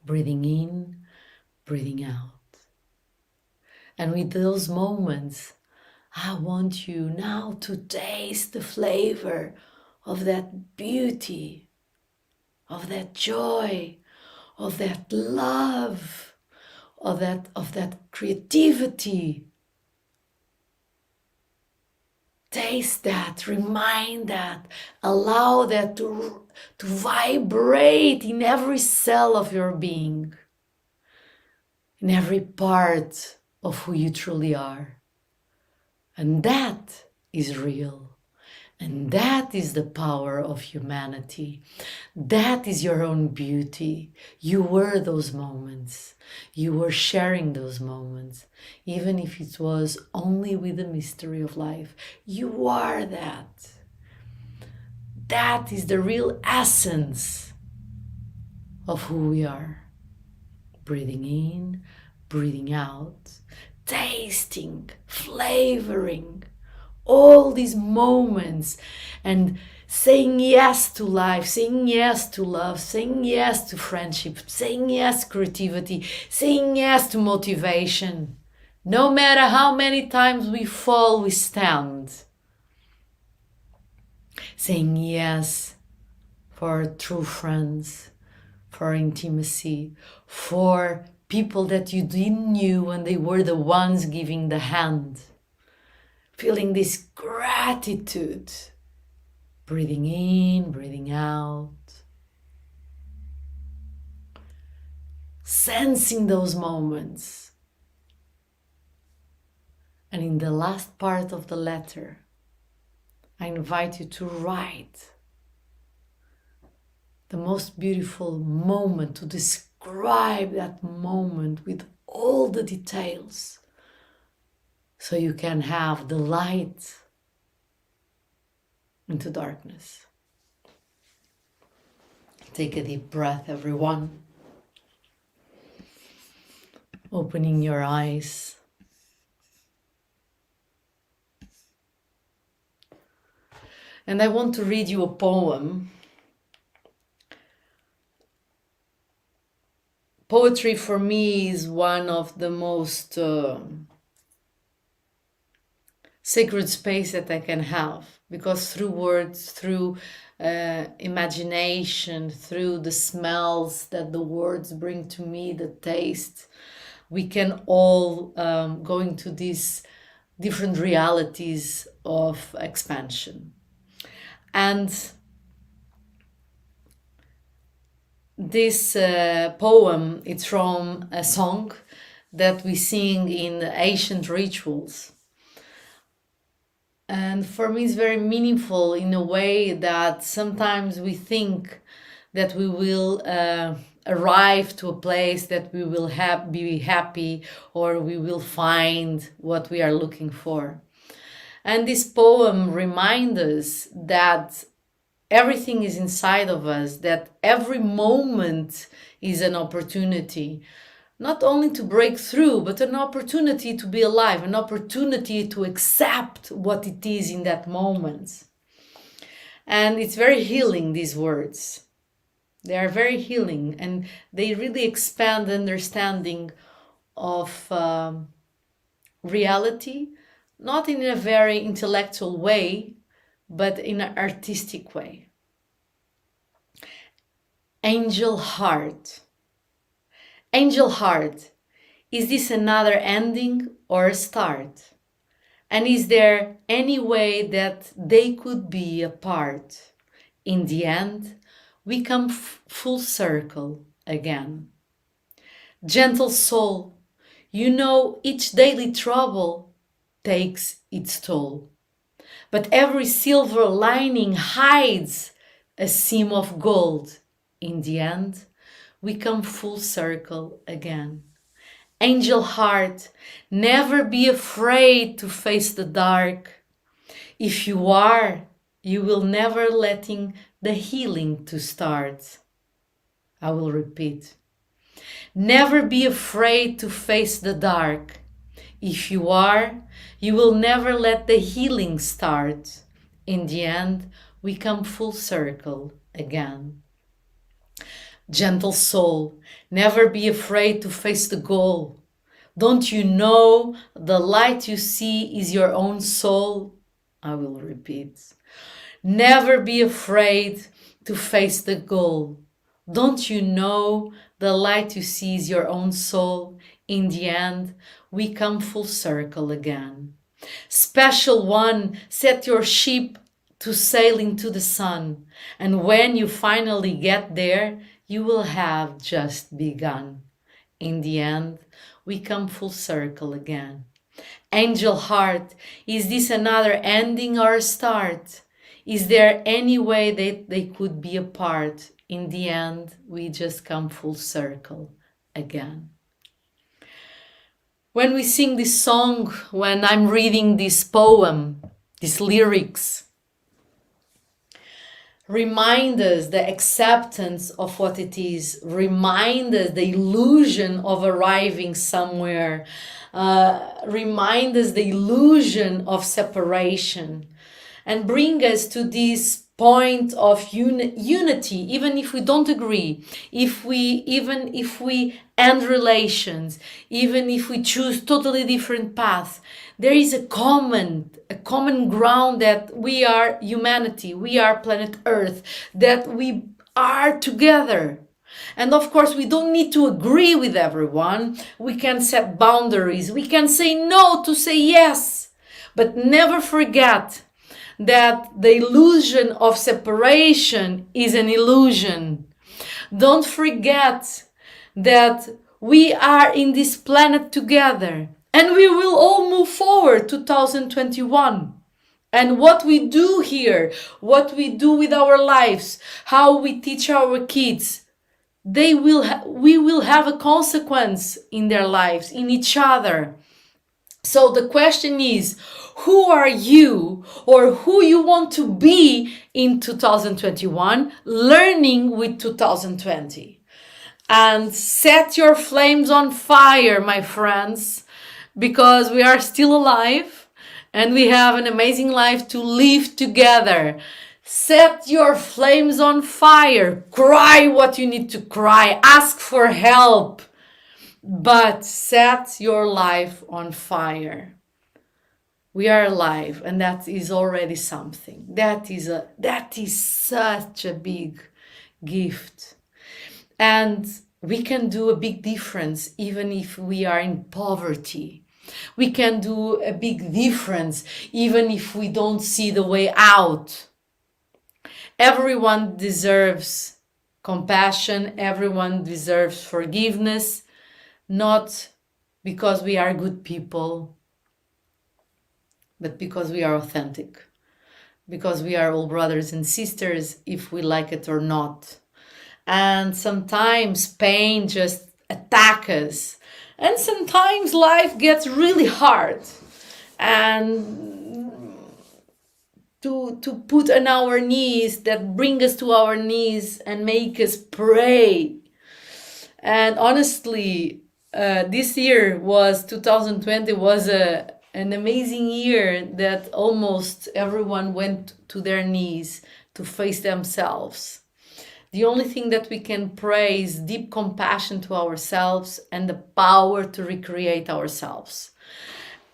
Speaker 1: Breathing in, breathing out. And with those moments, I want you now to taste the flavor of that beauty, of that joy, of that love, of that creativity. Taste that, remind that, allow that to vibrate in every cell of your being, in every part of who you truly are. And that is real. And that is the power of humanity. That is your own beauty. You were those moments. You were sharing those moments. Even if it was only with the mystery of life. You are that. That is the real essence of who we are. Breathing in, breathing out, tasting, flavoring all these moments and saying yes to life, saying yes to love, saying yes to friendship, saying yes to creativity, saying yes to motivation. No matter how many times we fall, we stand. Saying yes for true friends, for intimacy, for people that you didn't knew when they were the ones giving the hand. Feeling this gratitude, breathing in, breathing out, sensing those moments. And in the last part of the letter, I invite you to write the most beautiful moment, to describe that moment with all the details, so you can have the light into darkness. Take a deep breath, everyone. Opening your eyes. And I want to read you a poem. Poetry for me is one of the most sacred space that I can have, because through words, through imagination, through the smells that the words bring to me, the taste, we can all go into these different realities of expansion. And this poem, it's from a song that we sing in ancient rituals. And for me, it's very meaningful in a way that sometimes we think that we will arrive to a place that we will be happy, or we will find what we are looking for. And this poem reminds us that everything is inside of us, that every moment is an opportunity, not only to break through, but an opportunity to be alive, an opportunity to accept what it is in that moment. And it's very healing, these words. They are very healing, and they really expand the understanding of reality, not in a very intellectual way, but in an artistic way. Angel heart. Angel heart, is this another ending or a start? And is there any way that they could be apart? In the end, we come full circle again. Gentle soul, you know each daily trouble takes its toll. But every silver lining hides a seam of gold. In the end, we come full circle again. Angel heart, never be afraid to face the dark. If you are, you will never letting the healing to start. I will repeat. Never be afraid to face the dark. If you are, you will never let the healing start. In the end, we come full circle again. Gentle soul, never be afraid to face the goal. Don't you know the light you see is your own soul? I will repeat. Never be afraid to face the goal. Don't you know the light you see is your own soul? In the end, we come full circle again. Special one, set your ship to sail into the sun. And when you finally get there, you will have just begun. In the end, we come full circle again. Angel heart, is this another ending or a start? Is there any way that they could be apart? In the end, we just come full circle again. When we sing this song, when I'm reading this poem, these lyrics, remind us the acceptance of what it is, remind us the illusion of arriving somewhere, remind us the illusion of separation, and bring us to this point of unity, even if we don't agree, even if we end relations, even if we choose totally different paths, there is a common ground that we are humanity, we are planet Earth, that we are together. And of course, we don't need to agree with everyone. We can set boundaries. We can say no to say yes. But never forget that the illusion of separation is an illusion. Don't forget that we are in this planet together, and we will all move forward 2021. And what we do here, what we do with our lives, how we teach our kids, we will have a consequence in their lives, in each other. So the question is, who are you, or who you want to be in 2021, learning with 2020? And set your flames on fire, my friends, because we are still alive and we have an amazing life to live together. Set your flames on fire. Cry what you need to cry. Ask for help. But set your life on fire. We are alive, and that is already something. That is such a big gift. And we can do a big difference even if we are in poverty. We can do a big difference even if we don't see the way out. Everyone deserves compassion. Everyone deserves forgiveness. Not because we are good people, but because we are authentic. Because we are all brothers and sisters, if we like it or not. And sometimes pain just attacks us. And sometimes life gets really hard. And to put on our knees, that bring us to our knees and make us pray. And honestly, this year 2020 was an amazing year that almost everyone went to their knees to face themselves. The only thing that we can pray is deep compassion to ourselves and the power to recreate ourselves.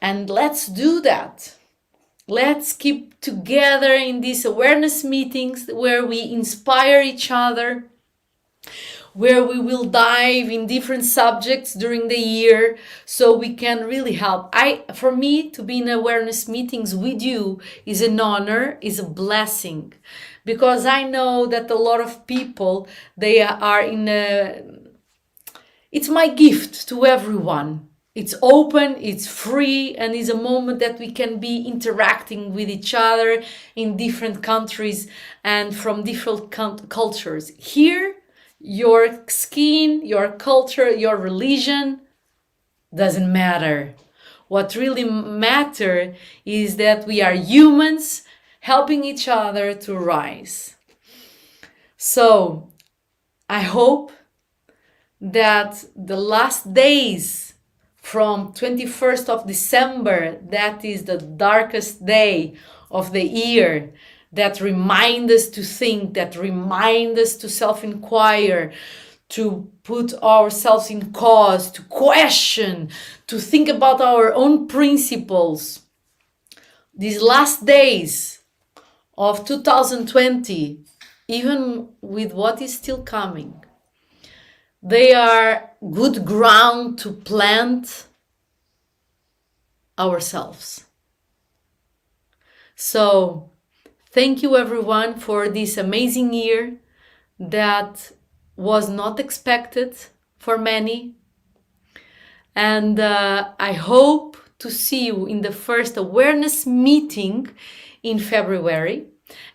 Speaker 1: And let's do that. Let's keep together in these awareness meetings where we inspire each other, where we will dive in different subjects during the year so we can really help. For me, to be in awareness meetings with you is an honor, is a blessing, because I know that a lot of people, they are it's my gift to everyone. It's open, it's free, and it's a moment that we can be interacting with each other in different countries and from different cultures. Here, your skin, your culture, your religion doesn't matter. What really matters is that we are humans helping each other to rise. So I hope that the last days from 21st of December, that is the darkest day of the year, that remind us to think, that remind us to self-inquire, to put ourselves in cause, to question, to think about our own principles. These last days of 2020, even with what is still coming, they are good ground to plant ourselves. So thank you everyone for this amazing year that was not expected for many. And I hope to see you in the first awareness meeting in February.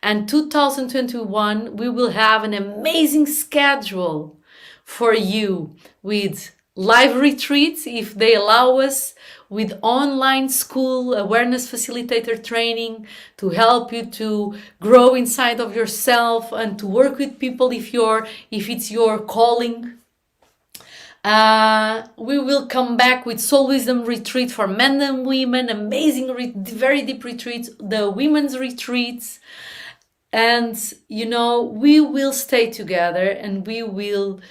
Speaker 1: And 2021, we will have an amazing schedule for you with live retreats, if they allow us, with online school awareness facilitator training to help you to grow inside of yourself and to work with people if it's your calling. We will come back with Soul Wisdom Retreat for men and women, amazing, very deep retreats, the women's retreats. And, we will stay together and we will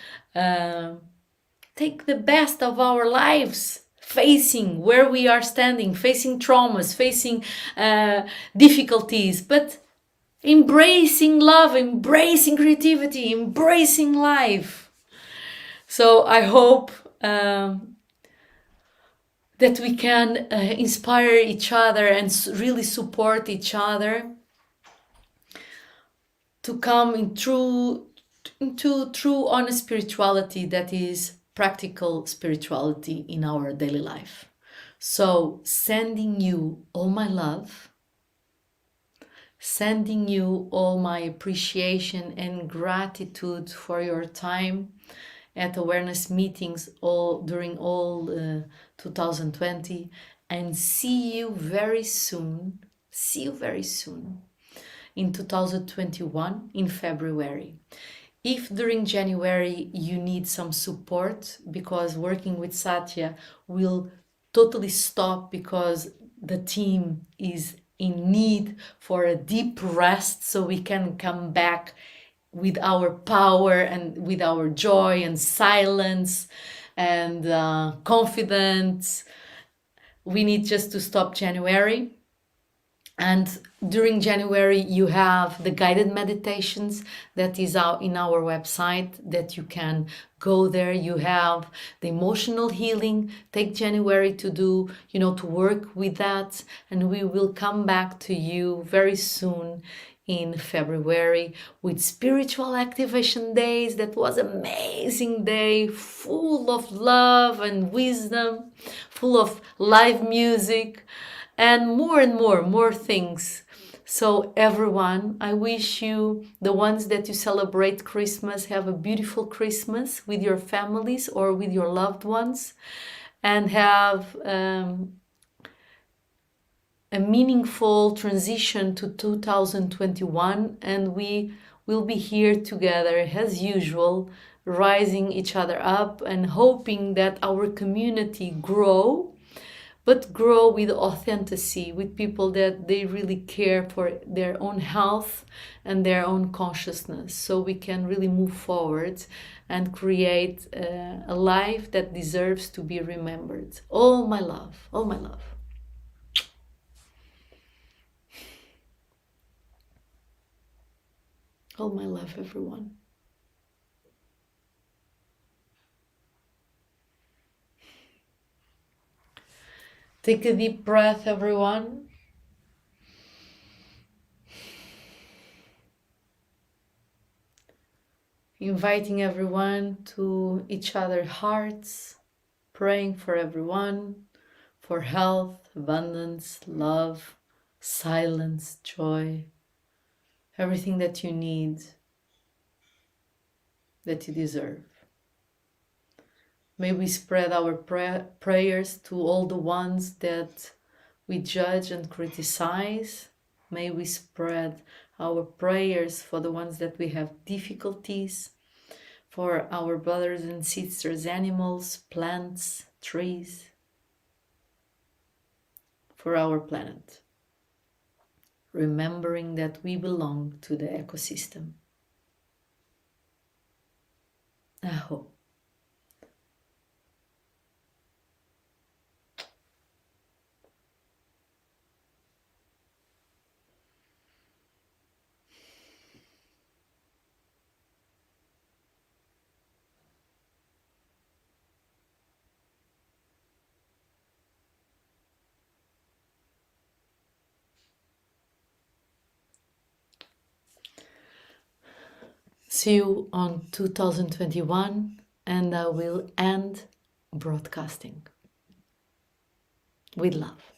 Speaker 1: take the best of our lives, facing where we are standing, facing traumas, facing difficulties, but embracing love, embracing creativity, embracing life. So I hope that we can inspire each other and really support each other to come into true honest spirituality that is practical spirituality in our daily life. So sending you all my love, sending you all my appreciation and gratitude for your time at awareness meetings during all 2020, and see you very soon in 2021 in February. If during January you need some support, because working with Satya will totally stop because the team is in need for a deep rest so we can come back with our power and with our joy and silence and confidence, we need just to stop January. And during January, you have the guided meditations that is out in our website that you can go there. You have the emotional healing. Take January to do, to work with that. And we will come back to you very soon in February with spiritual activation days. That was an amazing day, full of love and wisdom, full of live music, and more things. So everyone, I wish you, the ones that you celebrate Christmas, have a beautiful Christmas with your families or with your loved ones, and have a meaningful transition to 2021. And we will be here together as usual, rising each other up and hoping that our community grow, but grow with authenticity, with people that they really care for their own health and their own consciousness, so we can really move forward and create a life that deserves to be remembered. All my love, all my love. All my love, everyone. Take a deep breath, everyone. Inviting everyone to each other's hearts, praying for everyone, for health, abundance, love, silence, joy, everything that you need, that you deserve. May we spread our prayers to all the ones that we judge and criticize. May we spread our prayers for the ones that we have difficulties, for our brothers and sisters, animals, plants, trees, for our planet, remembering that we belong to the ecosystem. Aho. See you on 2021, and I will end broadcasting with love.